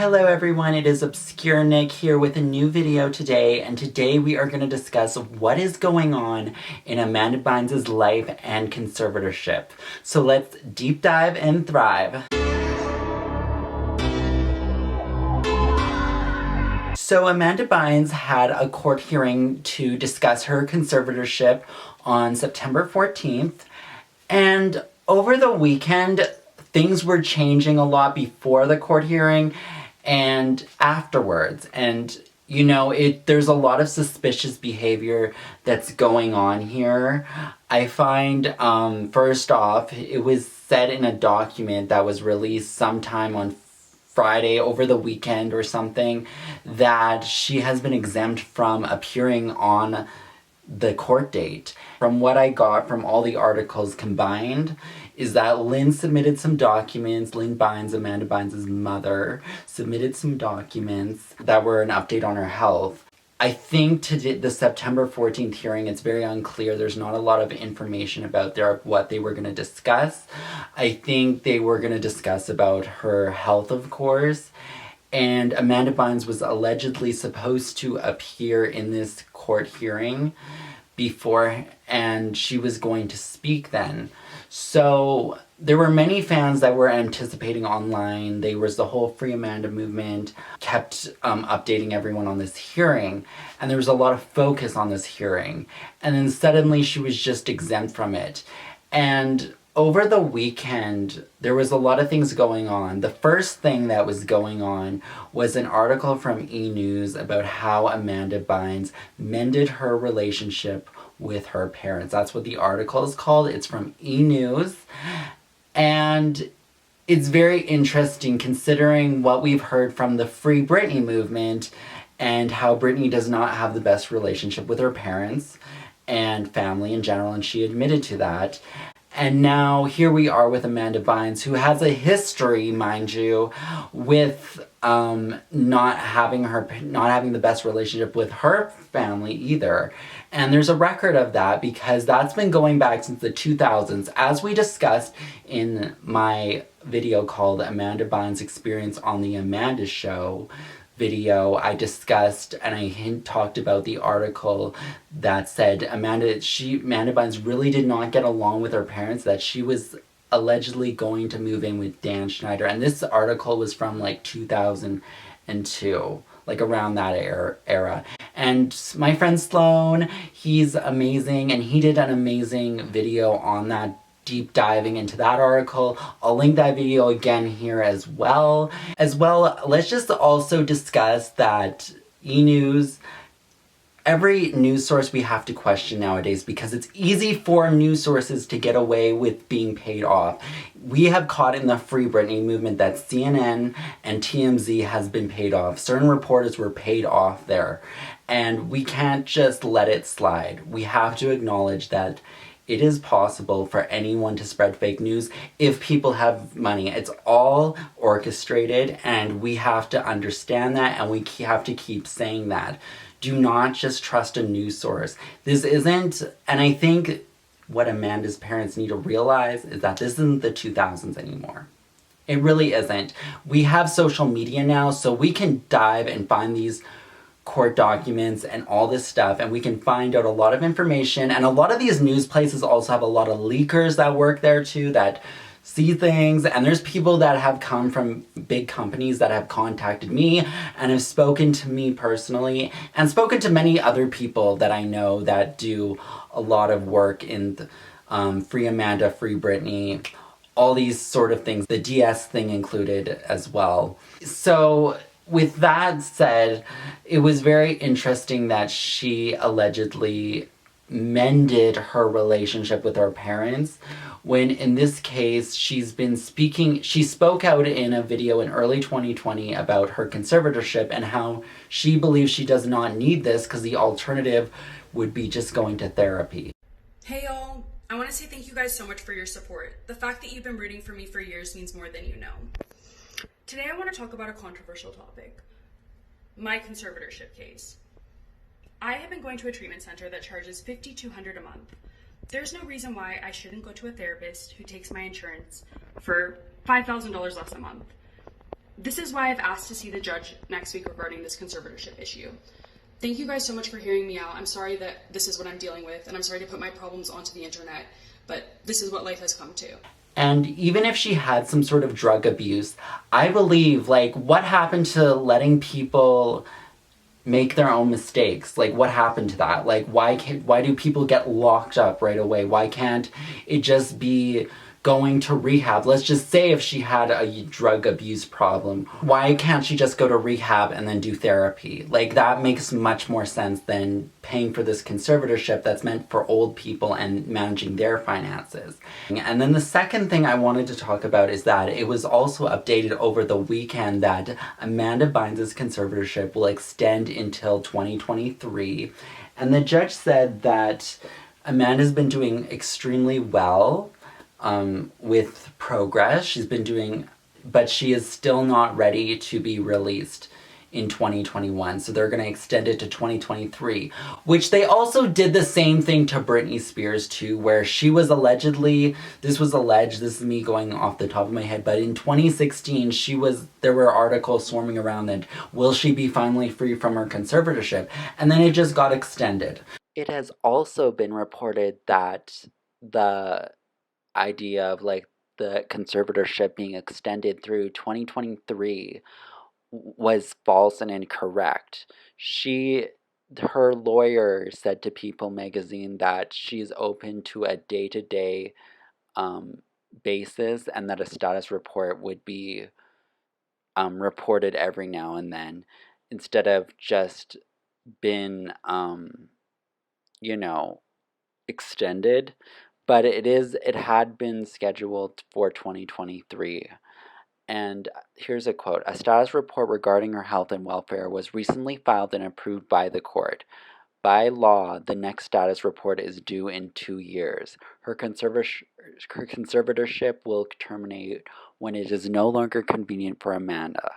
Hello everyone, it is Obscure Nick here with a new video today, and today we are going to discuss what is going on in Amanda Bynes' life and conservatorship. So let's deep dive and thrive. So Amanda Bynes had a court hearing to discuss her conservatorship on September 14th, and over the weekend things were changing a lot before the court hearing and afterwards. And you know, there's a lot of suspicious behavior that's going on here. I find, first off, it was said in a document that was released sometime on Friday over the weekend or something that she has been exempt from appearing on the court date. From what I got from all the articles combined is that Lynn submitted some documents. Lynn Bynes, Amanda Bynes' mother, submitted some documents that were an update on her health. I think to the September 14th hearing, it's very unclear. There's not a lot of information about what they were going to discuss. I think they were going to discuss about her health, of course. And Amanda Bynes was allegedly supposed to appear in this court hearing before, and she was going to speak then. So there were many fans that were anticipating online. There was the whole Free Amanda movement, kept updating everyone on this hearing, and there was a lot of focus on this hearing. And then suddenly she was just exempt from it. And over the weekend, there was a lot of things going on. The first thing that was going on was an article from E! News about how Amanda Bynes mended her relationship with her parents. That's what the article is called. It's from E! News. And it's very interesting considering what we've heard from the Free Britney movement and how Britney does not have the best relationship with her parents and family in general, and she admitted to that. And now here we are with Amanda Bynes, who has a history, mind you, with not having the best relationship with her family either. And there's a record of that because that's been going back since the 2000s. As we discussed in my video called Amanda Bynes' Experience on the Amanda Show video, I discussed and I talked about the article that said Amanda Bynes really did not get along with her parents, that she was allegedly going to move in with Dan Schneider. And this article was from like 2002, like around that era. And my friend Sloan, he's amazing, and he did an amazing video on that, deep diving into that article. I'll link that video again here as well. Let's just also discuss that E! News, every news source we have to question nowadays because it's easy for news sources to get away with being paid off. We have caught in the Free Britney movement that CNN and TMZ has been paid off. Certain reporters were paid off there. And we can't just let it slide. We have to acknowledge that it is possible for anyone to spread fake news if people have money. It's all orchestrated, and we have to understand that, and we have to keep saying that. Do not just trust a news source. This isn't, and I think what Amanda's parents need to realize is that this isn't the 2000s anymore. It really isn't. We have social media now, so we can dive and find these court documents and all this stuff, and we can find out a lot of information. And a lot of these news places also have a lot of leakers that work there too, that see things. And there's people that have come from big companies that have contacted me and have spoken to me personally, and spoken to many other people that I know that do a lot of work in Free Amanda, Free Britney, all these sort of things, the DS thing included as well. So with that said, it was very interesting that she allegedly mended her relationship with her parents, when in this case she spoke out in a video in early 2020 about her conservatorship and how she believes she does not need this because the alternative would be just going to therapy. Hey y'all, I want to say thank you guys so much for your support. The fact that you've been rooting for me for years means more than you know. Today I want to talk about a controversial topic, my conservatorship case. I have been going to a treatment center that charges $5,200 a month. There's no reason why I shouldn't go to a therapist who takes my insurance for $5,000 less a month. This is why I've asked to see the judge next week regarding this conservatorship issue. Thank you guys so much for hearing me out. I'm sorry that this is what I'm dealing with, and I'm sorry to put my problems onto the internet, but this is what life has come to. And even if she had some sort of drug abuse, I believe, like, what happened to letting people make their own mistakes? Like, what happened to that? Like, why do people get locked up right away? Why can't it just be going to rehab? Let's just say if she had a drug abuse problem, why can't she just go to rehab and then do therapy? Like, that makes much more sense than paying for this conservatorship that's meant for old people and managing their finances. And then the second thing I wanted to talk about is that it was also updated over the weekend that Amanda Bynes' conservatorship will extend until 2023. And the judge said that Amanda's been doing extremely well with progress. She's been doing, but she is still not ready to be released in 2021. So they're going to extend it to 2023, which they also did the same thing to Britney Spears too, where she was allegedly, this is me going off the top of my head, but in 2016, there were articles swarming around that, will she be finally free from her conservatorship? And then it just got extended. It has also been reported that the idea of like the conservatorship being extended through 2023 was false and incorrect. Her lawyer said to People magazine that she's open to a day-to-day basis and that a status report would be reported every now and then instead of just been extended. But it had been scheduled for 2023. And here's a quote. A status report regarding her health and welfare was recently filed and approved by the court. By law, the next status report is due in 2 years. Her conservatorship will terminate when it is no longer convenient for Amanda.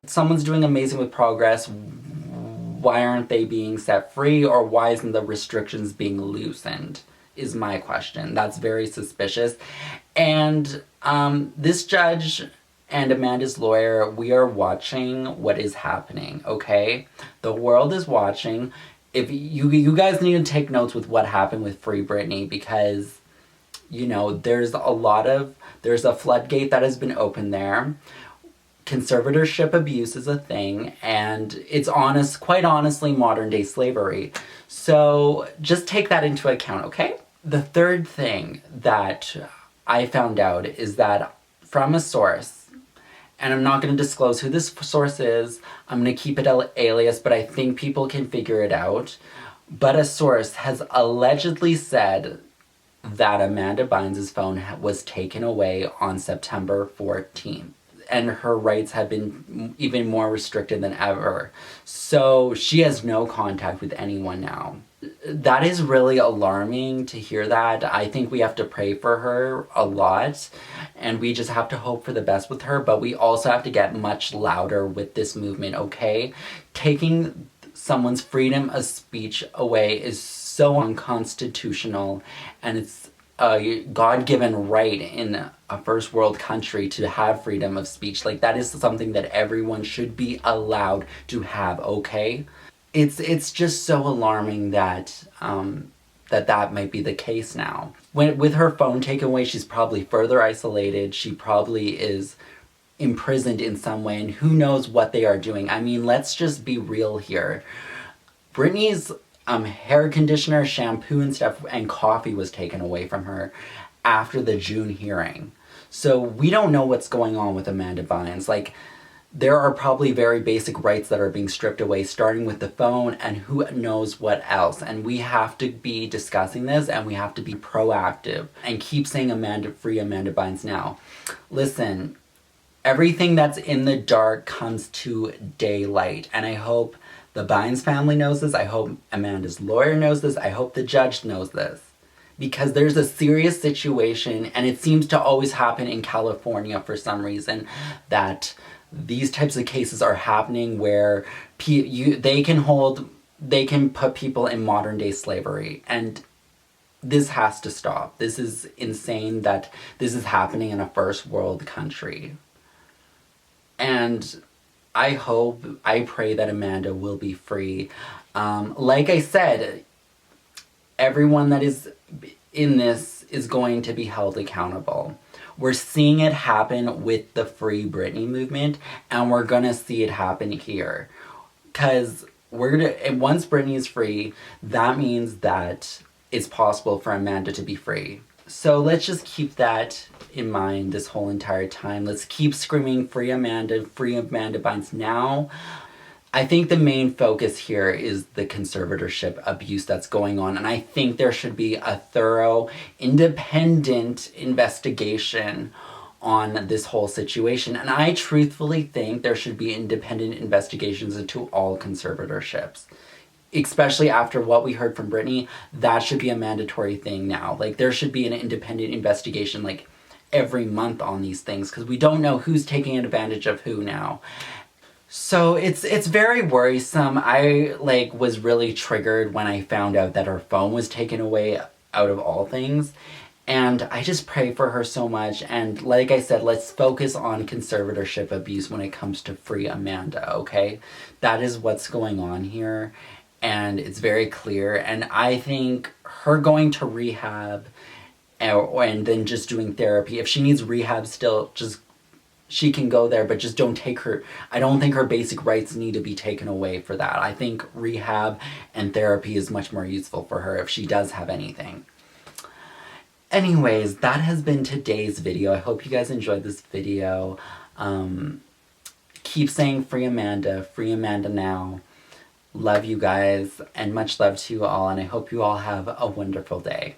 Someone's doing amazing with progress. Why aren't they being set free, or why isn't the restrictions being loosened, is my question. That's very suspicious. And this judge and Amanda's lawyer, we are watching what is happening, okay? The world is watching. If you guys need to take notes with what happened with Free Britney, because, there's a floodgate that has been opened there. Conservatorship abuse is a thing, and it's quite honestly modern day slavery. So just take that into account, okay? The third thing that I found out is that from a source, and I'm not going to disclose who this source is, I'm going to keep it alias, but I think people can figure it out. But a source has allegedly said that Amanda Bynes' phone was taken away on September 14th. And her rights have been even more restricted than ever. So she has no contact with anyone now. That is really alarming to hear that. I think we have to pray for her a lot, and we just have to hope for the best with her, but we also have to get much louder with this movement, okay? Taking someone's freedom of speech away is so unconstitutional, and it's a God-given right in a first world country to have freedom of speech. Like, that is something that everyone should be allowed to have, okay? It's just so alarming that that might be the case now. With her phone taken away, she's probably further isolated. She probably is imprisoned in some way, and who knows what they are doing. I mean, let's just be real here. Britney's hair conditioner, shampoo and stuff, and coffee was taken away from her after the June hearing. So we don't know what's going on with Amanda Bynes. Like, there are probably very basic rights that are being stripped away, starting with the phone and who knows what else. And we have to be discussing this, and we have to be proactive and keep saying free Amanda Bynes now. Listen, everything that's in the dark comes to daylight, and I hope the Bynes family knows this. I hope Amanda's lawyer knows this. I hope the judge knows this. Because there's a serious situation, and it seems to always happen in California for some reason, that these types of cases are happening where they can put people in modern day slavery. And this has to stop. This is insane that this is happening in a first world country. And I pray that Amanda will be free. Like I said, everyone that is in this is going to be held accountable. We're seeing it happen with the Free Britney movement, and we're gonna see it happen here. Because once Britney is free, that means that it's possible for Amanda to be free. So let's just keep that in mind this whole entire time. Let's keep screaming free Amanda Bynes now. I think the main focus here is the conservatorship abuse that's going on, and I think there should be a thorough, independent investigation on this whole situation. And I truthfully think there should be independent investigations into all conservatorships. Especially after what we heard from Britney, that should be a mandatory thing now. Like, there should be an independent investigation, like, every month on these things, because we don't know who's taking advantage of who now. So it's very worrisome. I was really triggered when I found out that her phone was taken away out of all things. And I just pray for her so much. And like I said, let's focus on conservatorship abuse when it comes to free Amanda, okay? That is what's going on here. And it's very clear. And I think her going to rehab and then just doing therapy, if she needs rehab still, she can go there, but just don't take her. I don't think her basic rights need to be taken away for that. I think rehab and therapy is much more useful for her if she does have anything. Anyways, that has been today's video. I hope you guys enjoyed this video. Keep saying free Amanda now. Love you guys, and much love to you all, and I hope you all have a wonderful day.